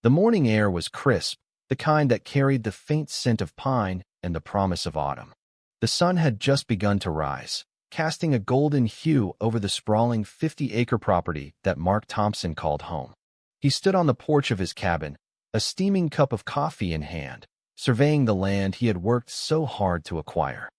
The morning air was crisp, the kind that carried the faint scent of pine and the promise of autumn. The sun had just begun to rise, casting a golden hue over the sprawling 50-acre property that Mark Thompson called home. He stood on the porch of his cabin, a steaming cup of coffee in hand, surveying the land he had worked so hard to acquire.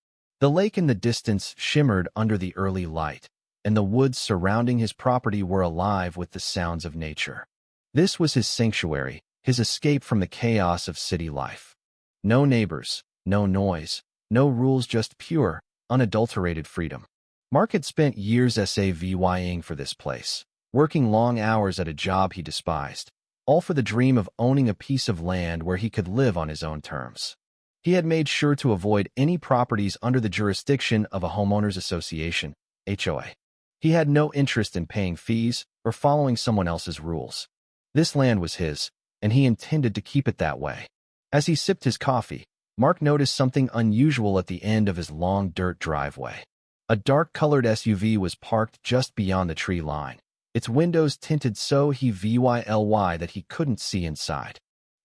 The lake in the distance shimmered under the early light, and the woods surrounding his property were alive with the sounds of nature. This was his sanctuary, his escape from the chaos of city life. No neighbors, no noise, no rules, just pure, unadulterated freedom. Mark had spent years SAVYing for this place, working long hours at a job he despised, all for the dream of owning a piece of land where he could live on his own terms. He had made sure to avoid any properties under the jurisdiction of a homeowners association, HOA. He had no interest in paying fees or following someone else's rules. This land was his, and he intended to keep it that way. As he sipped his coffee, Mark noticed something unusual at the end of his long dirt driveway. A dark-colored SUV was parked just beyond the tree line, its windows tinted so heavy that he couldn't see inside.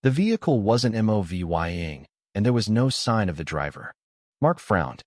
The vehicle wasn't MOVYing, and there was no sign of the driver. Mark frowned.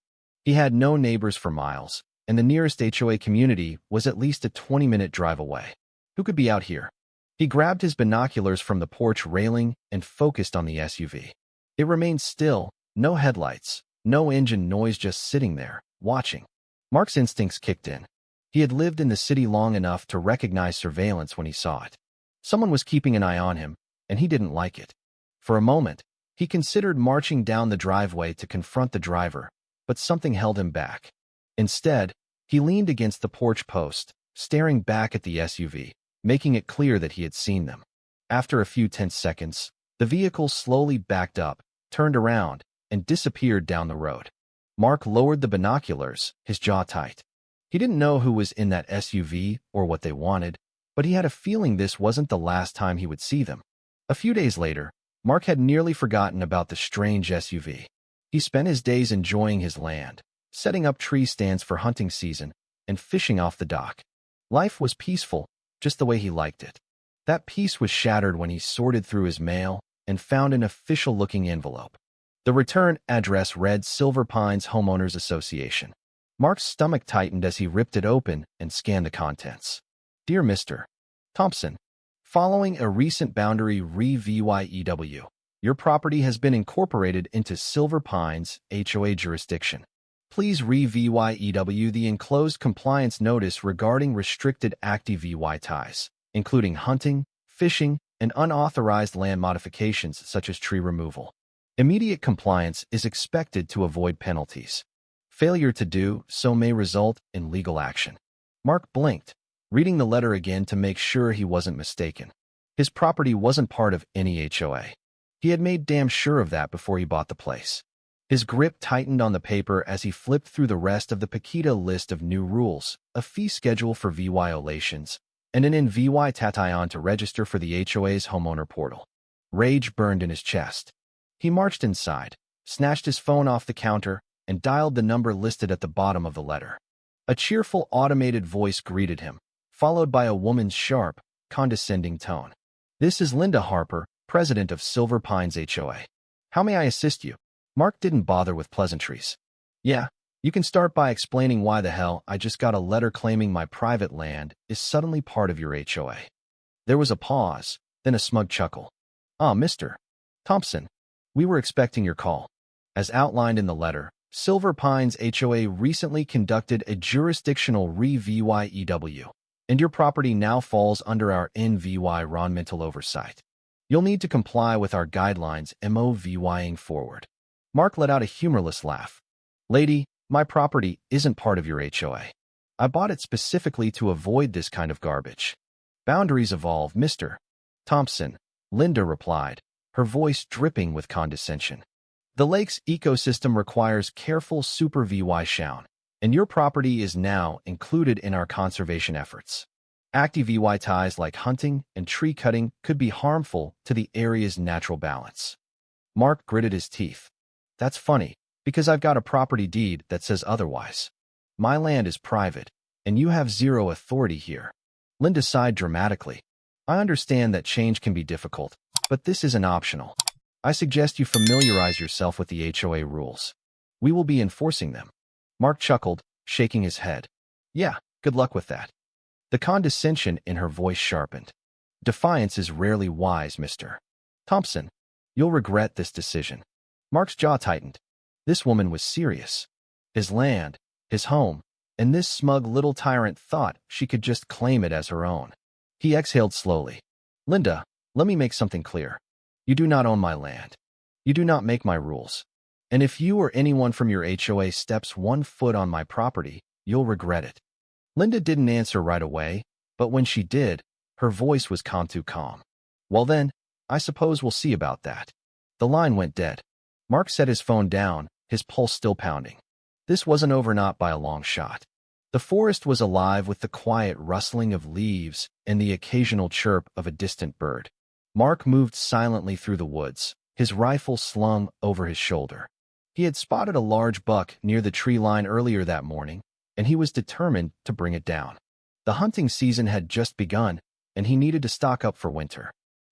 He had no neighbors for miles, and the nearest HOA community was at least a 20-minute drive away. Who could be out here? He grabbed his binoculars from the porch railing and focused on the SUV. It remained still, no headlights, no engine noise, just sitting there, watching. Mark's instincts kicked in. He had lived in the city long enough to recognize surveillance when he saw it. Someone was keeping an eye on him, and he didn't like it. For a moment, he considered marching down the driveway to confront the driver, but something held him back. Instead, he leaned against the porch post, staring back at the SUV, making it clear that he had seen them. After a few tense seconds, the vehicle slowly backed up, turned around, and disappeared down the road. Mark lowered the binoculars, his jaw tight. He didn't know who was in that SUV or what they wanted, but he had a feeling this wasn't the last time he would see them. A few days later, Mark had nearly forgotten about the strange SUV. He spent his days enjoying his land, setting up tree stands for hunting season, and fishing off the dock. Life was peaceful, just the way he liked it. That peace was shattered when he sorted through his mail and found an official-looking envelope. The return address read Silver Pines Homeowners Association. Mark's stomach tightened as he ripped it open and scanned the contents. Dear Mr. Thompson, following a recent boundary re-VYEW, your property has been incorporated into Silver Pines HOA jurisdiction. Please re-VYEW the enclosed compliance notice regarding restricted active VY ties, including hunting, fishing, and unauthorized land modifications such as tree removal. Immediate compliance is expected to avoid penalties. Failure to do so may result in legal action. Mark blinked, reading the letter again to make sure he wasn't mistaken. His property wasn't part of any HOA. He had made damn sure of that before he bought the place. His grip tightened on the paper as he flipped through the rest of the Paquita list of new rules, a fee schedule for violations, and an invitation to register for the HOA's homeowner portal. Rage burned in his chest. He marched inside, snatched his phone off the counter, and dialed the number listed at the bottom of the letter. A cheerful automated voice greeted him, followed by a woman's sharp, condescending tone. This is Linda Harper, president of Silver Pines HOA. How may I assist you? Mark didn't bother with pleasantries. Yeah, you can start by explaining why the hell I just got a letter claiming my private land is suddenly part of your HOA. There was a pause, then a smug chuckle. Ah, Mr. Thompson, we were expecting your call. As outlined in the letter, Silver Pines HOA recently conducted a jurisdictional re-VYEW, and your property now falls under our environmental oversight. You'll need to comply with our guidelines MOVYing forward. Mark let out a humorless laugh. Lady, my property isn't part of your HOA. I bought it specifically to avoid this kind of garbage. Boundaries evolve, Mr. Thompson, Linda replied, her voice dripping with condescension. The lake's ecosystem requires careful supervision, and your property is now included in our conservation efforts. Active VY ties like hunting and tree cutting could be harmful to the area's natural balance. Mark gritted his teeth. That's funny, because I've got a property deed that says otherwise. My land is private, and you have zero authority here. Linda sighed dramatically. I understand that change can be difficult, But this isn't optional. I suggest you familiarize yourself with the HOA rules. We will be enforcing them. Mark chuckled, shaking his head. Yeah, good luck with that. The condescension in her voice sharpened. Defiance is rarely wise, Mr. Thompson. You'll regret this decision. Mark's jaw tightened. This woman was serious. His land, his home, and this smug little tyrant thought she could just claim it as her own. He exhaled slowly. Linda, let me make something clear. You do not own my land. You do not make my rules. And if you or anyone from your HOA steps 1 foot on my property, you'll regret it. Linda didn't answer right away, but when she did, her voice was too calm. Well then, I suppose we'll see about that. The line went dead. Mark set his phone down, his pulse still pounding. This wasn't over, not by a long shot. The forest was alive with the quiet rustling of leaves and the occasional chirp of a distant bird. Mark moved silently through the woods, his rifle slung over his shoulder. He had spotted a large buck near the tree line earlier that morning, and he was determined to bring it down. The hunting season had just begun, and he needed to stock up for winter.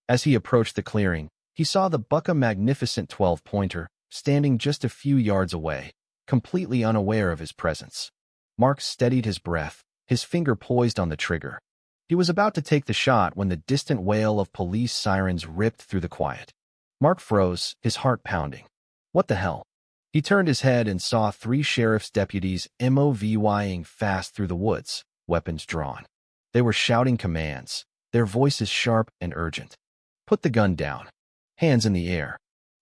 As he approached the clearing, he saw the buck, a magnificent 12-pointer, standing just a few yards away, completely unaware of his presence. Mark steadied his breath, his finger poised on the trigger. He was about to take the shot when the distant wail of police sirens ripped through the quiet. Mark froze, his heart pounding. What the hell? He turned his head and saw 3 sheriff's deputies moving fast through the woods, weapons drawn. They were shouting commands, their voices sharp and urgent. Put the gun down. Hands in the air.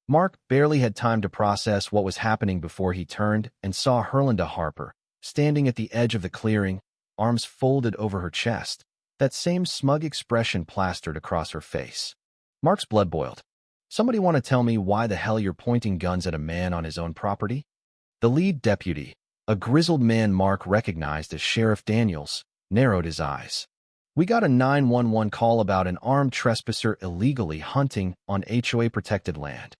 Mark barely had time to process what was happening before he turned and saw Herlinda Harper, standing at the edge of the clearing, arms folded over her chest, that same smug expression plastered across her face. Mark's blood boiled. Somebody want to tell me why the hell you're pointing guns at a man on his own property? The lead deputy, a grizzled man Mark recognized as Sheriff Daniels, narrowed his eyes. We got a 911 call about an armed trespasser illegally hunting on HOA-protected land.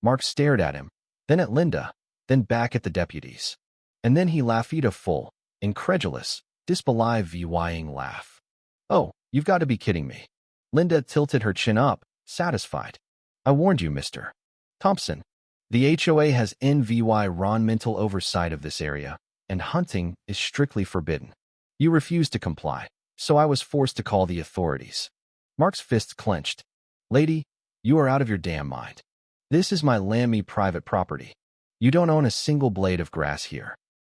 Mark stared at him, then at Linda, then back at the deputies. And then he laughed a full, incredulous, disbelieving laugh. Oh, you've got to be kidding me. Linda tilted her chin up, satisfied. I warned you, Mr. Thompson. The HOA has environmental oversight of this area, and hunting is strictly forbidden. You refused to comply, so I was forced to call the authorities. Mark's fists clenched. Lady, you are out of your damn mind. This is my land, me private property. You don't own a single blade of grass here.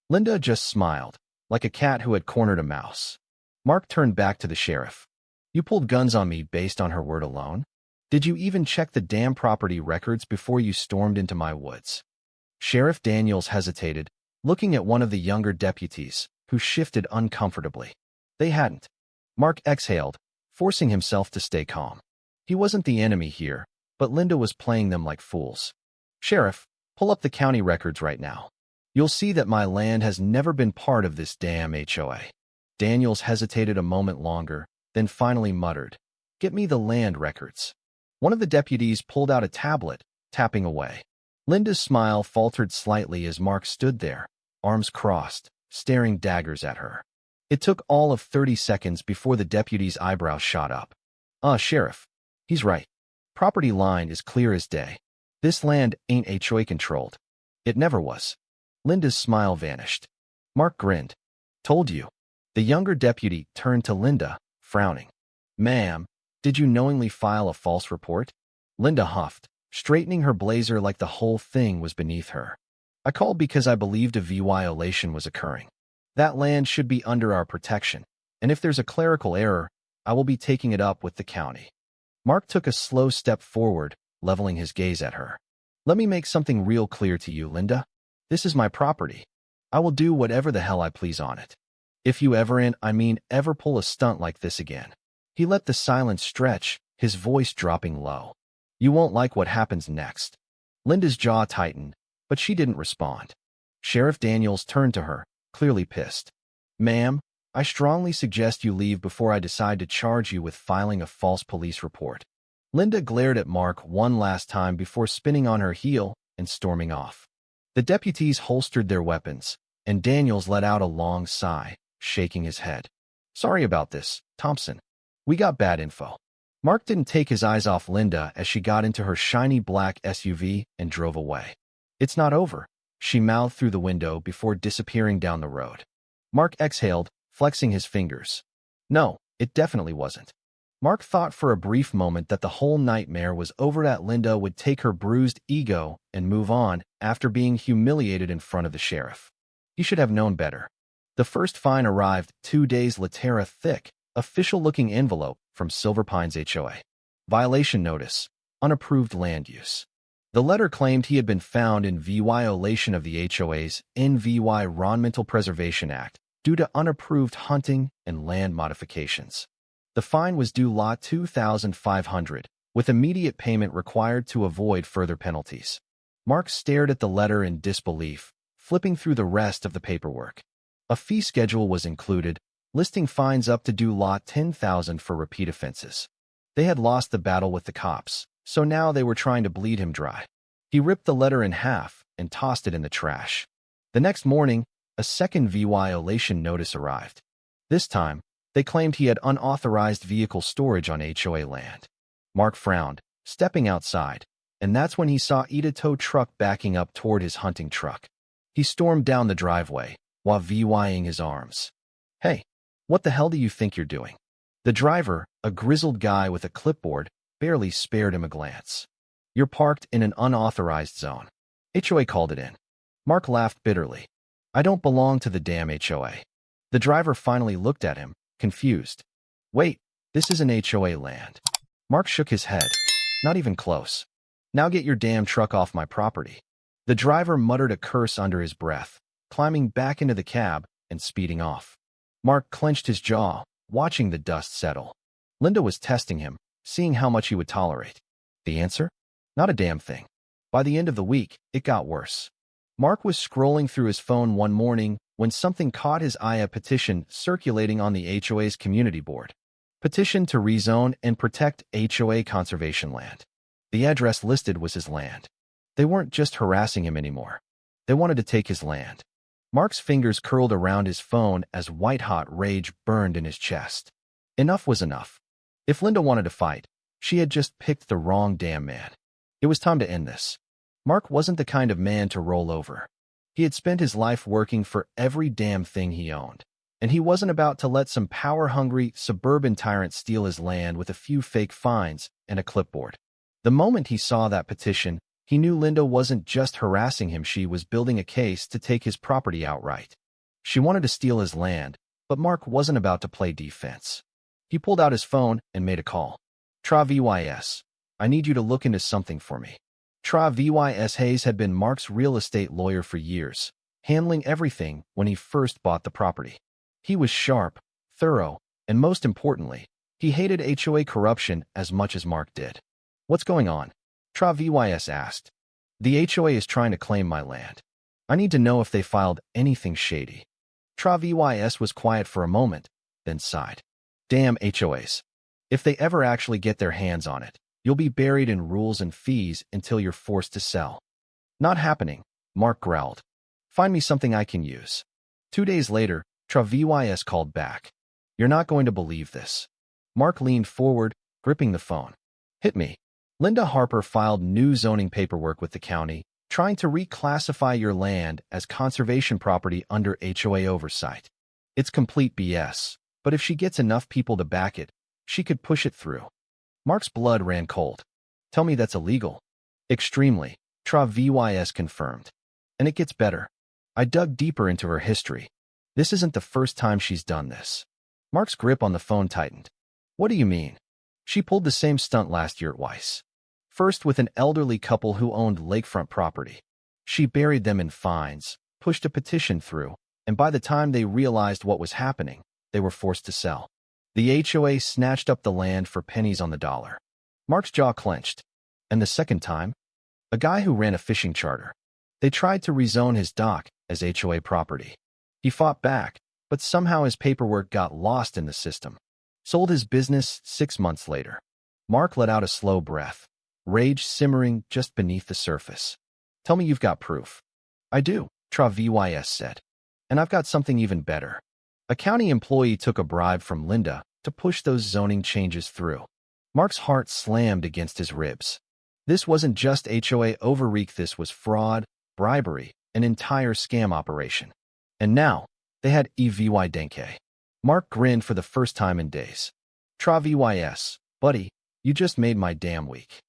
Linda just smiled, like a cat who had cornered a mouse. Mark turned back to the sheriff. You pulled guns on me based on her word alone? Did you even check the damn property records before you stormed into my woods? Sheriff Daniels hesitated, looking at one of the younger deputies, who shifted uncomfortably. They hadn't. Mark exhaled, forcing himself to stay calm. He wasn't the enemy here, but Linda was playing them like fools. Sheriff, pull up the county records right now. You'll see that my land has never been part of this damn HOA. Daniels hesitated a moment longer, then finally muttered, Get me the land records. One of the deputies pulled out a tablet, tapping away. Linda's smile faltered slightly as Mark stood there, arms crossed, staring daggers at her. It took all of 30 seconds before the deputy's eyebrows shot up. Sheriff. He's right. Property line is clear as day. This land ain't HOA controlled. It never was. Linda's smile vanished. Mark grinned. Told you. The younger deputy turned to Linda, frowning. Ma'am, did you knowingly file a false report? Linda huffed, straightening her blazer like the whole thing was beneath her. I called because I believed a violation was occurring. That land should be under our protection, and if there's a clerical error, I will be taking it up with the county. Mark took a slow step forward, leveling his gaze at her. Let me make something real clear to you, Linda. This is my property. I will do whatever the hell I please on it. If you ever pull a stunt like this again. He let the silence stretch, his voice dropping low. You won't like what happens next. Linda's jaw tightened, but she didn't respond. Sheriff Daniels turned to her, clearly pissed. Ma'am, I strongly suggest you leave before I decide to charge you with filing a false police report. Linda glared at Mark one last time before spinning on her heel and storming off. The deputies holstered their weapons, and Daniels let out a long sigh, shaking his head. Sorry about this, Thompson. We got bad info. Mark didn't take his eyes off Linda as she got into her shiny black SUV and drove away. "It's not over," she mouthed through the window before disappearing down the road. Mark exhaled, flexing his fingers. No, it definitely wasn't. Mark thought for a brief moment that the whole nightmare was over, that Linda would take her bruised ego and move on after being humiliated in front of the sheriff. He should have known better. The first fine arrived 2 days later, a thick, official-looking envelope from Silver Pines HOA. Violation notice. Unapproved land use. The letter claimed he had been found in violation of the HOA's Environmental Preservation Act due to unapproved hunting and land modifications. The fine was due Lot 2,500, with immediate payment required to avoid further penalties. Mark stared at the letter in disbelief, flipping through the rest of the paperwork. A fee schedule was included, listing fines up to due Lot 10,000 for repeat offenses. They had lost the battle with the cops, so now they were trying to bleed him dry. He ripped the letter in half and tossed it in the trash. The next morning, a second violation notice arrived. This time, they claimed he had unauthorized vehicle storage on HOA land. Mark frowned, stepping outside, and that's when he saw a tow truck backing up toward his hunting truck. He stormed down the driveway, while waving his arms. "Hey, what the hell do you think you're doing?" The driver, a grizzled guy with a clipboard, barely spared him a glance. "You're parked in an unauthorized zone. HOA called it in." Mark laughed bitterly. "I don't belong to the damn HOA." The driver finally looked at him, confused. "Wait, this isn't HOA land." Mark shook his head. "Not even close. Now get your damn truck off my property." The driver muttered a curse under his breath, climbing back into the cab and speeding off. Mark clenched his jaw, watching the dust settle. Linda was testing him, seeing how much he would tolerate. The answer? Not a damn thing. By the end of the week, it got worse. Mark was scrolling through his phone one morning when something caught his eye: a petition circulating on the HOA's community board. Petition to rezone and protect HOA conservation land. The address listed was his land. They weren't just harassing him anymore. They wanted to take his land. Mark's fingers curled around his phone as white-hot rage burned in his chest. Enough was enough. If Linda wanted to fight, she had just picked the wrong damn man. It was time to end this. Mark wasn't the kind of man to roll over. He had spent his life working for every damn thing he owned, and he wasn't about to let some power-hungry suburban tyrant steal his land with a few fake fines and a clipboard. The moment he saw that petition, he knew Linda wasn't just harassing him, she was building a case to take his property outright. She wanted to steal his land, but Mark wasn't about to play defense. He pulled out his phone and made a call. "Travis, I need you to look into something for me." Travis Hayes had been Mark's real estate lawyer for years, handling everything when he first bought the property. He was sharp, thorough, and most importantly, he hated HOA corruption as much as Mark did. "What's going on?" Travis asked. "The HOA is trying to claim my land. I need to know if they filed anything shady." Travis was quiet for a moment, then sighed. "Damn HOAs. If they ever actually get their hands on it, you'll be buried in rules and fees until you're forced to sell." "Not happening," Mark growled. "Find me something I can use." 2 days later, Travis called back. "You're not going to believe this." Mark leaned forward, gripping the phone. "Hit me." Linda Harper filed new zoning paperwork with the county, trying to reclassify your land as conservation property under HOA oversight. It's complete BS, but if she gets enough people to back it, she could push it through. Mark's blood ran cold. "Tell me that's illegal." "Extremely," Travis confirmed. "And it gets better." I dug deeper into her history. This isn't the first time she's done this. Mark's grip on the phone tightened. "What do you mean?" "She pulled the same stunt last year twice. First with an elderly couple who owned lakefront property. She buried them in fines, pushed a petition through, and by the time they realized what was happening, they were forced to sell. The HOA snatched up the land for pennies on the dollar." Mark's jaw clenched. "And the second time?" "A guy who ran a fishing charter. They tried to rezone his dock as HOA property. He fought back, but somehow his paperwork got lost in the system. Sold his business 6 months later." Mark let out a slow breath, rage simmering just beneath the surface. "Tell me you've got proof." "I do," Travis said. "And I've got something even better. A county employee took a bribe from Linda to push those zoning changes through. Mark's heart slammed against his ribs. This wasn't just HOA overreach, this was fraud, bribery, an entire scam operation. And now, they had EVY Denke. Mark grinned for the first time in days. Tra VYS, buddy, you just made my damn week.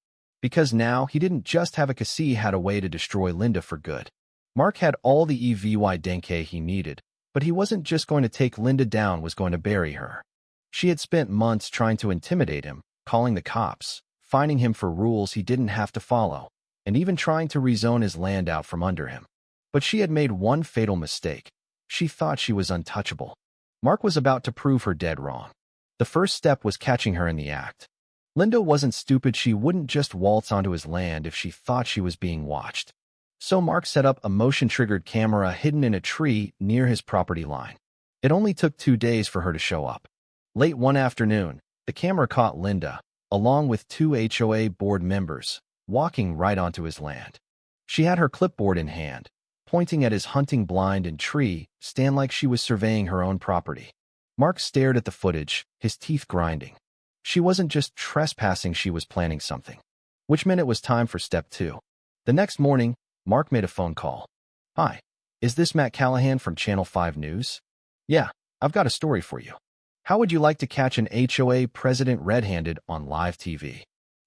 Because now, he didn't just have a case, he had a way to destroy Linda for good. Mark had all the EVY Denke he needed, but he wasn't just going to take Linda down, was going to bury her. She had spent months trying to intimidate him, calling the cops, fining him for rules he didn't have to follow, and even trying to rezone his land out from under him. But she had made one fatal mistake. She thought she was untouchable. Mark was about to prove her dead wrong. The first step was catching her in the act. Linda wasn't stupid, she wouldn't just waltz onto his land if she thought she was being watched. So Mark set up a motion-triggered camera hidden in a tree near his property line. It only took 2 days for her to show up. Late one afternoon, the camera caught Linda, along with 2 HOA board members, walking right onto his land. She had her clipboard in hand, pointing at his hunting blind and tree stand like she was surveying her own property. Mark stared at the footage, his teeth grinding. She wasn't just trespassing, she was planning something. Which meant it was time for step 2. The next morning, Mark made a phone call. Hi, is this Matt Callahan from Channel 5 News? Yeah, I've got a story for you. How would you like to catch an HOA president red-handed on live TV?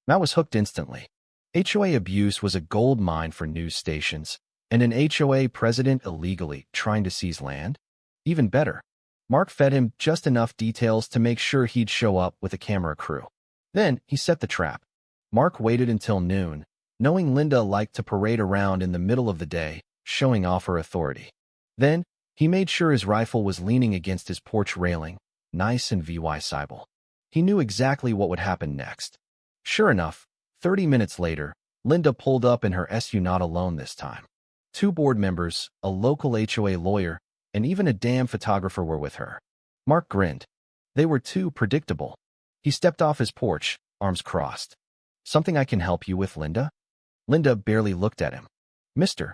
Matt was hooked instantly. HOA abuse was a gold mine for news stations, and an HOA president illegally trying to seize land? Even better. Mark fed him just enough details to make sure he'd show up with a camera crew. Then he set the trap. Mark waited until noon, knowing Linda liked to parade around in the middle of the day, showing off her authority. Then, he made sure his rifle was leaning against his porch railing, nice and VY-sible. He knew exactly what would happen next. Sure enough, 30 minutes later, Linda pulled up in her SUV, not alone this time. 2 board members, a local HOA lawyer, and even a damn photographer were with her. Mark grinned. They were too predictable. He stepped off his porch, arms crossed. Something I can help you with, Linda? Linda barely looked at him. Mr.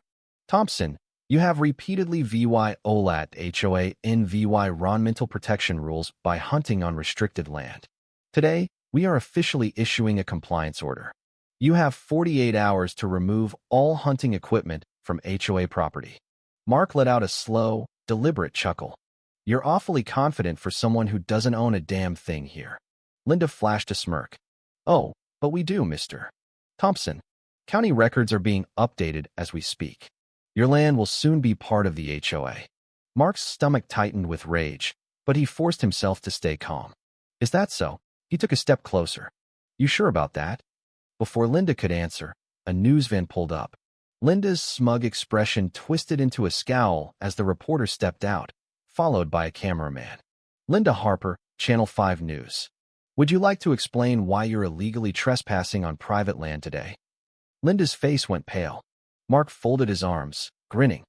Thompson, you have repeatedly VY-OLAT HOA in environmental protection rules by hunting on restricted land. Today, we are officially issuing a compliance order. You have 48 hours to remove all hunting equipment from HOA property. Mark let out a slow, deliberate chuckle. You're awfully confident for someone who doesn't own a damn thing here. Linda flashed a smirk. Oh, but we do, Mr. Thompson. County records are being updated as we speak. Your land will soon be part of the HOA. Mark's stomach tightened with rage, but he forced himself to stay calm. Is that so? He took a step closer. You sure about that? Before Linda could answer, a news van pulled up. Linda's smug expression twisted into a scowl as the reporter stepped out, followed by a cameraman. Linda Harper, Channel 5 News. Would you like to explain why you're illegally trespassing on private land today? Linda's face went pale. Mark folded his arms, grinning.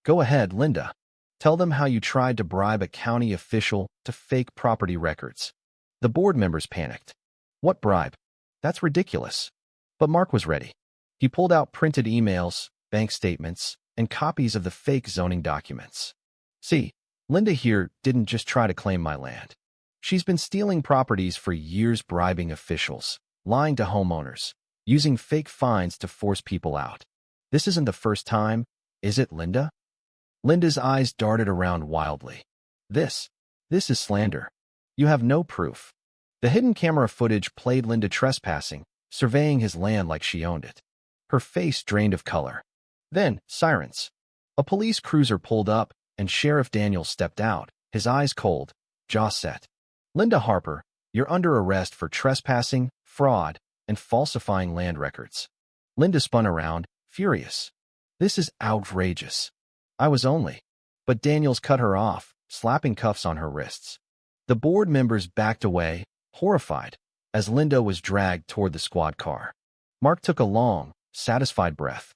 Go ahead, Linda. Tell them how you tried to bribe a county official to fake property records. The board members panicked. What bribe? That's ridiculous. But Mark was ready. He pulled out printed emails, bank statements, and copies of the fake zoning documents. See, Linda here didn't just try to claim my land. She's been stealing properties for years, bribing officials, lying to homeowners, using fake fines to force people out. This isn't the first time, is it, Linda? Linda's eyes darted around wildly. This is slander. You have no proof. The hidden camera footage played Linda trespassing, surveying his land like she owned it. Her face drained of color. Then, sirens. A police cruiser pulled up, and Sheriff Daniels stepped out, his eyes cold, jaw set. Linda Harper, you're under arrest for trespassing, fraud, and falsifying land records. Linda spun around, furious. This is outrageous. I was only. But Daniels cut her off, slapping cuffs on her wrists. The board members backed away, horrified, as Linda was dragged toward the squad car. Mark took a long, satisfied breath.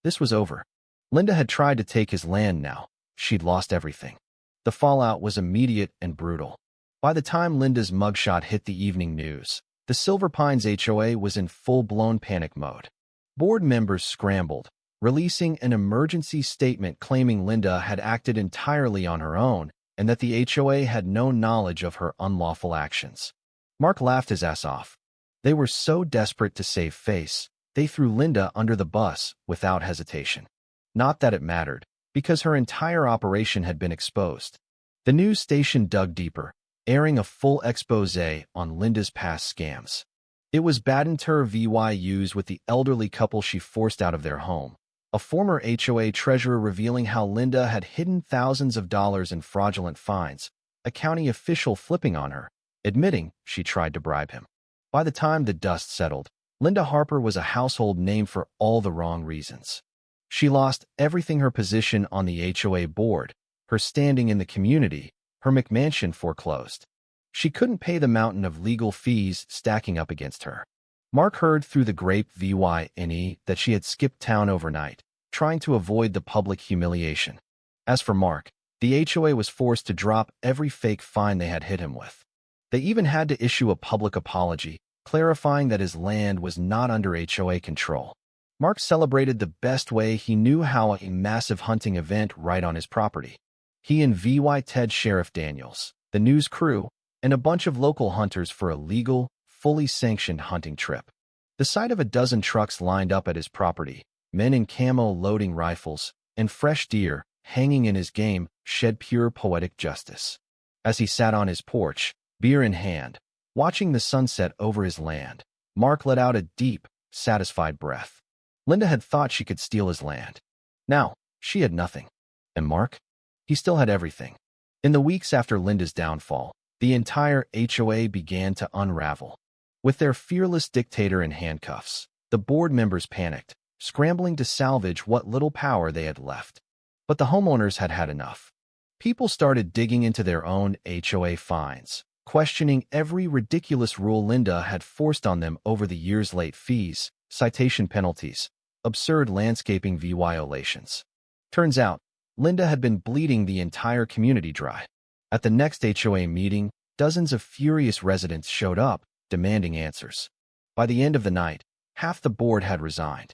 This was over. Linda had tried to take his land now. She'd lost everything. The fallout was immediate and brutal. By the time Linda's mugshot hit the evening news, the Silver Pines HOA was in full-blown panic mode. Board members scrambled, releasing an emergency statement claiming Linda had acted entirely on her own and that the HOA had no knowledge of her unlawful actions. Mark laughed his ass off. They were so desperate to save face, they threw Linda under the bus without hesitation. Not that it mattered, because her entire operation had been exposed. The news station dug deeper, airing a full expose on Linda's past scams. It was Badinter VYUs with the elderly couple she forced out of their home, a former HOA treasurer revealing how Linda had hidden thousands of dollars in fraudulent fines, a county official flipping on her, admitting she tried to bribe him. By the time the dust settled, Linda Harper was a household name for all the wrong reasons. She lost everything: her position on the HOA board, her standing in the community, her McMansion foreclosed. She couldn't pay the mountain of legal fees stacking up against her. Mark heard through the grapevine that she had skipped town overnight, trying to avoid the public humiliation. As for Mark, the HOA was forced to drop every fake fine they had hit him with. They even had to issue a public apology, clarifying that his land was not under HOA control. Mark celebrated the best way he knew how: a massive hunting event right on his property. He and VY Ted Sheriff Daniels, the news crew, and a bunch of local hunters for a legal, fully sanctioned hunting trip. The sight of a dozen trucks lined up at his property, men in camo loading rifles, and fresh deer hanging in his game shed pure poetic justice. As he sat on his porch, beer in hand, watching the sunset over his land, Mark let out a deep, satisfied breath. Linda had thought she could steal his land. Now, she had nothing. And Mark? He still had everything. In the weeks after Linda's downfall, the entire HOA began to unravel. With their fearless dictator in handcuffs, the board members panicked, scrambling to salvage what little power they had left. But the homeowners had had enough. People started digging into their own HOA fines, questioning every ridiculous rule Linda had forced on them over the years: late fees, citation penalties, absurd landscaping violations. Turns out, Linda had been bleeding the entire community dry. At the next HOA meeting, dozens of furious residents showed up, demanding answers. By the end of the night, half the board had resigned.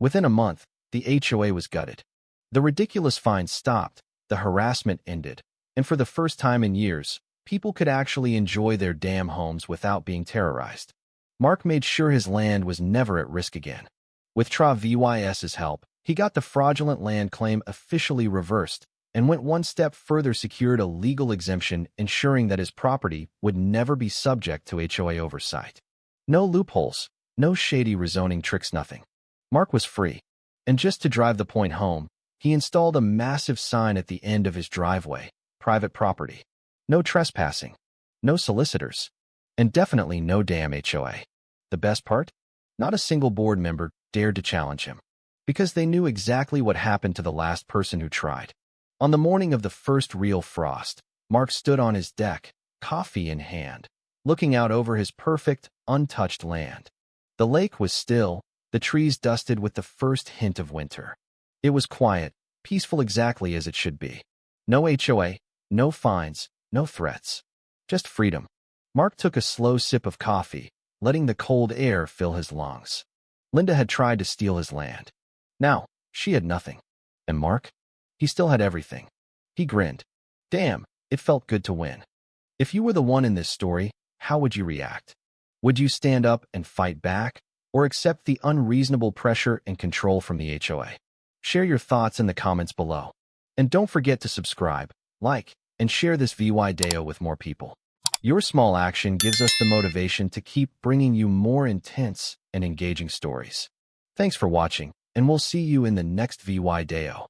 Within a month, the HOA was gutted. The ridiculous fines stopped, the harassment ended, and for the first time in years, people could actually enjoy their damn homes without being terrorized. Mark made sure his land was never at risk again. With VYS's help, he got the fraudulent land claim officially reversed, and went one step further: secured a legal exemption ensuring that his property would never be subject to HOA oversight. No loopholes, no shady rezoning tricks, nothing. Mark was free. And just to drive the point home, he installed a massive sign at the end of his driveway: private property. No trespassing, no solicitors, and definitely no damn HOA. The best part? Not a single board member dared to challenge him, because they knew exactly what happened to the last person who tried. On the morning of the first real frost, Mark stood on his deck, coffee in hand, looking out over his perfect, untouched land. The lake was still, the trees dusted with the first hint of winter. It was quiet, peaceful, exactly as it should be. No HOA, no fines, no threats. Just freedom. Mark took a slow sip of coffee, letting the cold air fill his lungs. Linda had tried to steal his land. Now, she had nothing. And Mark? He still had everything. He grinned. Damn, it felt good to win. If you were the one in this story, how would you react? Would you stand up and fight back, or accept the unreasonable pressure and control from the HOA? Share your thoughts in the comments below. And don't forget to subscribe, like, and share this video with more people. Your small action gives us the motivation to keep bringing you more intense and engaging stories. Thanks for watching, and we'll see you in the next video.